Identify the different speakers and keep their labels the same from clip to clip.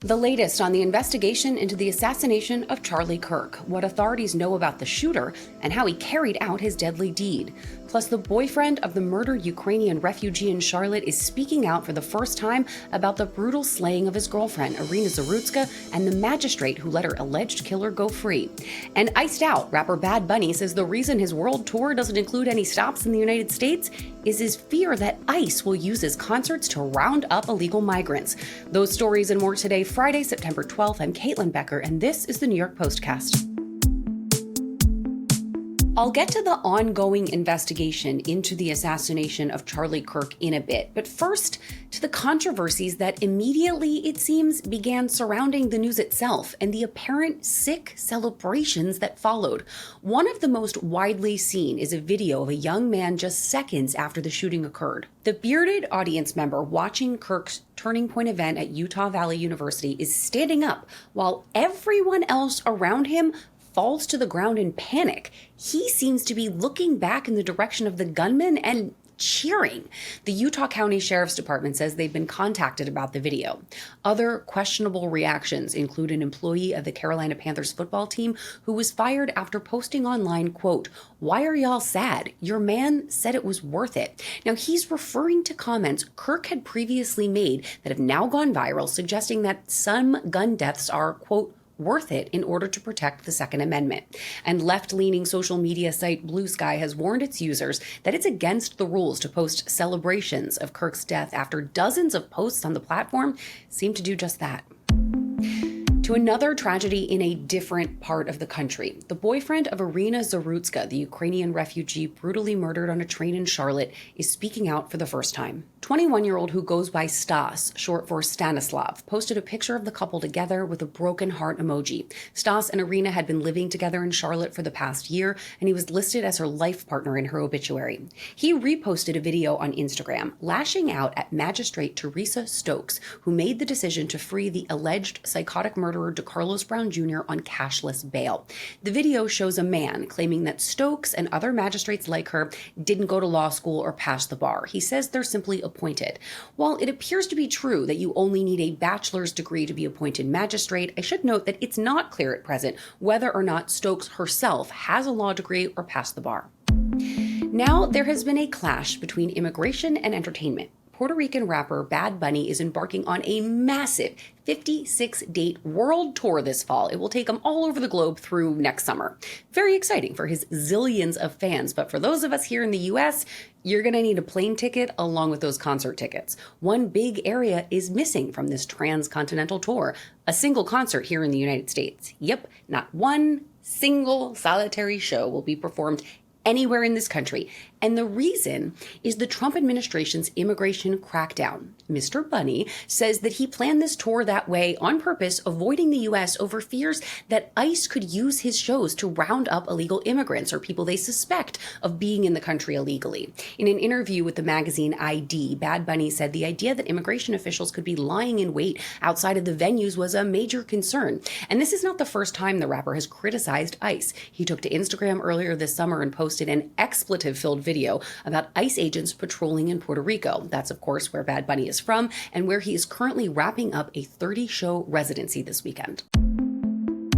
Speaker 1: The latest on the investigation into the assassination of Charlie Kirk, what authorities know about the shooter, and how he carried out his deadly deed. Plus, the boyfriend of the murdered Ukrainian refugee in Charlotte is speaking out for the first time about the brutal slaying of his girlfriend, Irina Zarutska, and the magistrate who let her alleged killer go free. And iced out, rapper Bad Bunny says the reason his world tour doesn't include any stops in the United States is his fear that ICE will use his concerts to round up illegal migrants. Those stories and more today, Friday, September 12th. I'm Caitlin Becker, and this is the New York Postcast. I'll get to the ongoing investigation into the assassination of Charlie Kirk in a bit, but first to the controversies that immediately, it seems, began surrounding the news itself and the apparent sick celebrations that followed. One of the most widely seen is a video of a young man just seconds after the shooting occurred. The bearded audience member watching Kirk's Turning Point event at Utah Valley University is standing up while everyone else around him falls to the ground in panic. He seems to be looking back in the direction of the gunman and cheering. The Utah County Sheriff's Department says they've been contacted about the video. Other questionable reactions include an employee of the Carolina Panthers football team who was fired after posting online, quote, "Why are y'all sad? Your man said it was worth it." Now, he's referring to comments Kirk had previously made that have now gone viral, suggesting that some gun deaths are, quote, worth it in order to protect the Second Amendment. And left-leaning social media site Blue Sky has warned its users that it's against the rules to post celebrations of Kirk's death after dozens of posts on the platform seem to do just that. To another tragedy in a different part of the country. The boyfriend of Irina Zarutska, the Ukrainian refugee brutally murdered on a train in Charlotte, is speaking out for the first time. 21-year-old who goes by Stas, short for Stanislav, posted a picture of the couple together with a broken heart emoji. Stas and Irina had been living together in Charlotte for the past year, and he was listed as her life partner in her obituary. He reposted a video on Instagram, lashing out at Magistrate Teresa Stokes, who made the decision to free the alleged psychotic murderer DeCarlos Brown Jr. on cashless bail. The video shows a man claiming that Stokes and other magistrates like her didn't go to law school or pass the bar. He says they're simply appointed. While it appears to be true that you only need a bachelor's degree to be appointed magistrate, I should note that it's not clear at present whether or not Stokes herself has a law degree or passed the bar. Now, there has been a clash between immigration and entertainment. Puerto Rican rapper Bad Bunny is embarking on a massive 56-date world tour this fall. It will take him all over the globe through next summer. Very exciting for his zillions of fans, but for those of us here in the US, you're going to need a plane ticket along with those concert tickets. One big area is missing from this transcontinental tour, a single concert here in the United States. Yep, not one single solitary show will be performed anywhere in this country. And the reason is the Trump administration's immigration crackdown. Mr. Bunny says that he planned this tour that way on purpose, avoiding the U.S. over fears that ICE could use his shows to round up illegal immigrants or people they suspect of being in the country illegally. In an interview with the magazine ID, Bad Bunny said the idea that immigration officials could be lying in wait outside of the venues was a major concern. And this is not the first time the rapper has criticized ICE. He took to Instagram earlier this summer and posted an expletive-filled video about ICE agents patrolling in Puerto Rico. That's, of course, where Bad Bunny is from and where he is currently wrapping up a 30-show residency this weekend.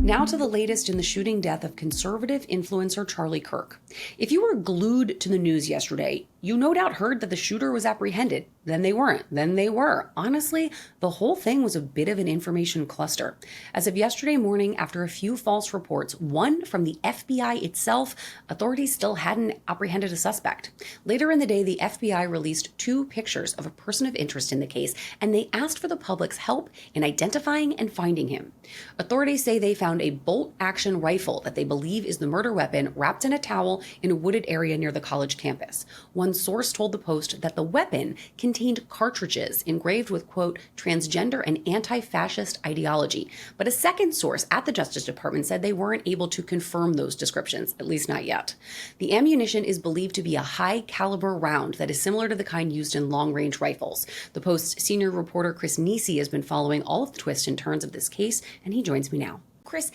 Speaker 1: Now to the latest in the shooting death of conservative influencer Charlie Kirk. If you were glued to the news yesterday, you no doubt heard that the shooter was apprehended. Then they weren't. Then they were. Honestly, the whole thing was a bit of an information cluster. As of yesterday morning, after a few false reports, one from the FBI itself, authorities still hadn't apprehended a suspect. Later in the day, the FBI released 2 pictures of a person of interest in the case, and they asked for the public's help in identifying and finding him. Authorities say they found a bolt-action rifle that they believe is the murder weapon wrapped in a towel in a wooded area near the college campus. One source told the Post that the weapon contained cartridges engraved with, quote, transgender and anti-fascist ideology. But a second source at the Justice Department said they weren't able to confirm those descriptions, at least not yet. The ammunition is believed to be a high-caliber round that is similar to the kind used in long-range rifles. The Post's senior reporter Chris Nisi has been following all of the twists and turns of this case, and he joins me now. Chris,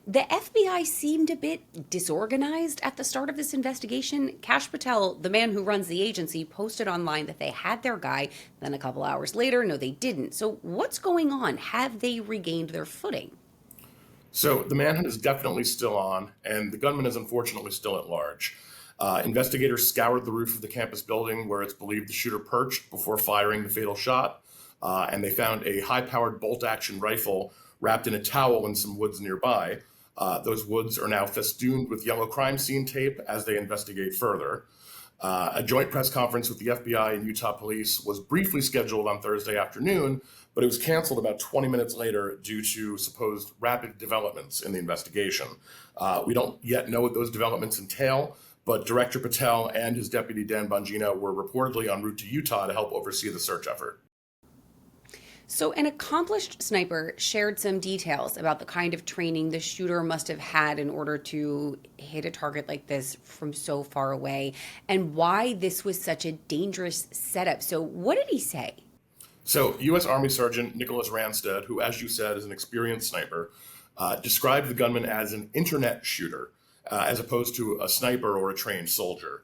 Speaker 1: The FBI seemed a bit disorganized at the start of this investigation. Kash Patel, the man who runs the agency, posted online that they had their guy. Then a couple hours later, no, they didn't. So what's going on? Have they regained their footing?
Speaker 2: So the manhunt is definitely still on, and the gunman is unfortunately still at large. Investigators scoured the roof of the campus building where it's believed the shooter perched before firing the fatal shot, and they found a high-powered bolt-action rifle wrapped in a towel in some woods nearby. Those woods are now festooned with yellow crime scene tape as they investigate further. A joint press conference with the FBI and Utah police was briefly scheduled on Thursday afternoon, but it was canceled about 20 minutes later due to supposed rapid developments in the investigation. We don't yet know what those developments entail, but Director Patel and his deputy Dan Bongino were reportedly en route to Utah to help oversee the search effort.
Speaker 1: So, an accomplished sniper shared some details about the kind of training the shooter must have had in order to hit a target like this from so far away, and why this was such a dangerous setup. So, what did he say?
Speaker 2: So, U.S. Army Sergeant Nicholas Ranstead, who, as you said, is an experienced sniper, described the gunman as an internet shooter, as opposed to a sniper or a trained soldier.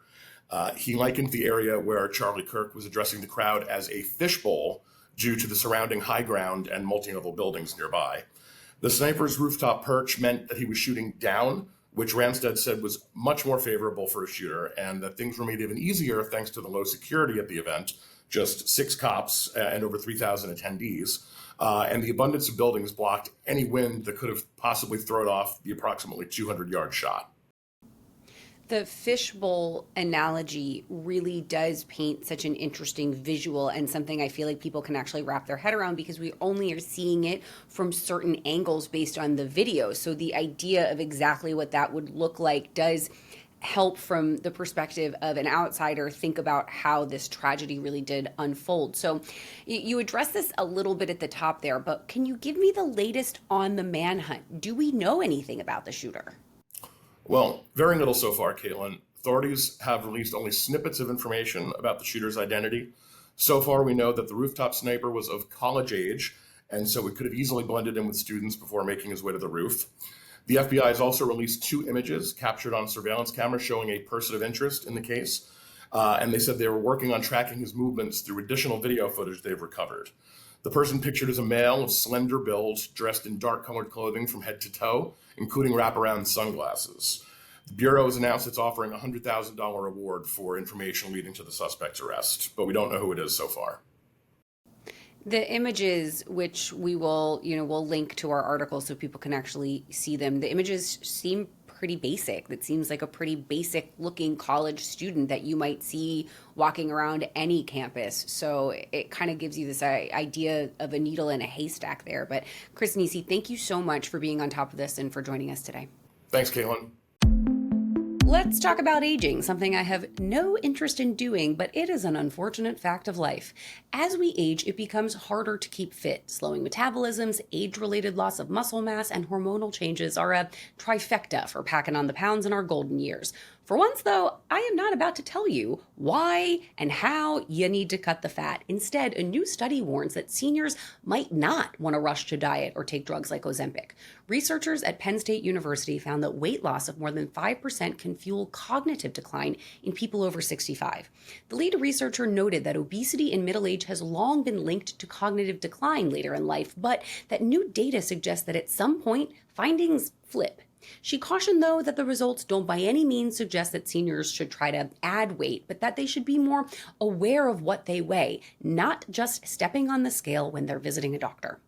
Speaker 2: He likened the area where Charlie Kirk was addressing the crowd as a fishbowl due to the surrounding high ground and multi-level buildings nearby. The sniper's rooftop perch meant that he was shooting down, which Ranstead said was much more favorable for a shooter, and that things were made even easier thanks to the low security at the event, just 6 cops and over 3,000 attendees, and the abundance of buildings blocked any wind that could have possibly thrown off the approximately 200-yard shot.
Speaker 1: The fishbowl analogy really does paint such an interesting visual and something I feel like people can actually wrap their head around because we only are seeing it from certain angles based on the video. So the idea of exactly what that would look like does help from the perspective of an outsider think about how this tragedy really did unfold. So you addressed this a little bit at the top there, but can you give me the latest on the manhunt? Do we know anything about the shooter?
Speaker 2: Well, very little so far, Caitlin. Authorities have released only snippets of information about the shooter's identity. So far, we know that the rooftop sniper was of college age, and so it could have easily blended in with students before making his way to the roof. The FBI has also released 2 images captured on surveillance cameras showing a person of interest in the case, and they said they were working on tracking his movements through additional video footage they've recovered. The person pictured is a male of slender build, dressed in dark-colored clothing from head to toe, including wraparound sunglasses. The Bureau has announced it's offering a $100,000 reward for information leading to the suspect's arrest, but we don't know who it is so far.
Speaker 1: The images, which we'll link to our article so people can actually see them, the images seem pretty basic. That seems like a pretty basic looking college student that you might see walking around any campus. So it kind of gives you this idea of a needle in a haystack there. But Chris Nisi, thank you so much for being on top of this and for joining us today.
Speaker 2: Thanks, Caitlin.
Speaker 1: Let's talk about aging, something I have no interest in doing, but it is an unfortunate fact of life. As we age, it becomes harder to keep fit. Slowing metabolisms, age-related loss of muscle mass, and hormonal changes are a trifecta for packing on the pounds in our golden years. For once, though, I am not about to tell you why and how you need to cut the fat. Instead, a new study warns that seniors might not want to rush to diet or take drugs like Ozempic. Researchers at Penn State University found that weight loss of more than 5% can fuel cognitive decline in people over 65. The lead researcher noted that obesity in middle age has long been linked to cognitive decline later in life, but that new data suggests that at some point, findings flip. She cautioned, though, that the results don't by any means suggest that seniors should try to add weight, but that they should be more aware of what they weigh, not just stepping on the scale when they're visiting a doctor.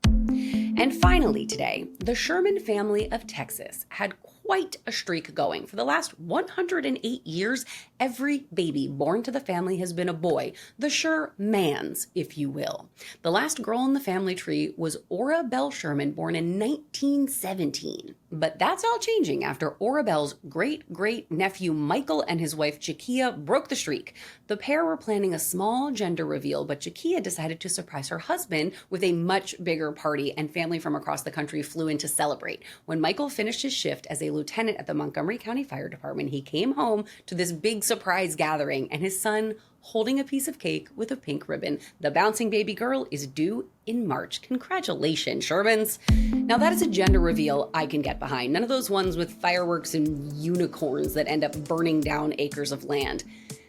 Speaker 1: And finally today, the Sherman family of Texas had quite a streak going. For the last 108 years, every baby born to the family has been a boy, the Shermans, if you will. The last girl in the family tree was Ora Belle Sherman, born in 1917. But that's all changing after Ora Belle's great-great-nephew Michael and his wife Jakia broke the streak. The pair were planning a small gender reveal, but Jakia decided to surprise her husband with a much bigger party, and family from across the country flew in to celebrate. When Michael finished his shift as a lieutenant at the Montgomery County Fire Department, he came home to this big surprise gathering and his son holding a piece of cake with a pink ribbon. The bouncing baby girl is due in March. Congratulations, Shermans. Now that is a gender reveal I can get behind. None of those ones with fireworks and unicorns that end up burning down acres of land.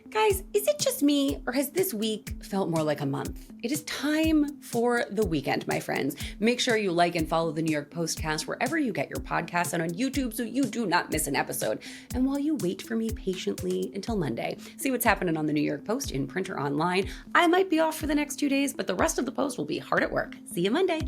Speaker 1: Guys, is it just me, or has this week felt more like a month? It is time for the weekend, my friends. Make sure you like and follow the New York Postcast wherever you get your podcasts and on YouTube so you do not miss an episode. And while you wait for me patiently until Monday, see what's happening on the New York Post in print or online. I might be off for the next 2 days, but the rest of the Post will be hard at work. See you Monday.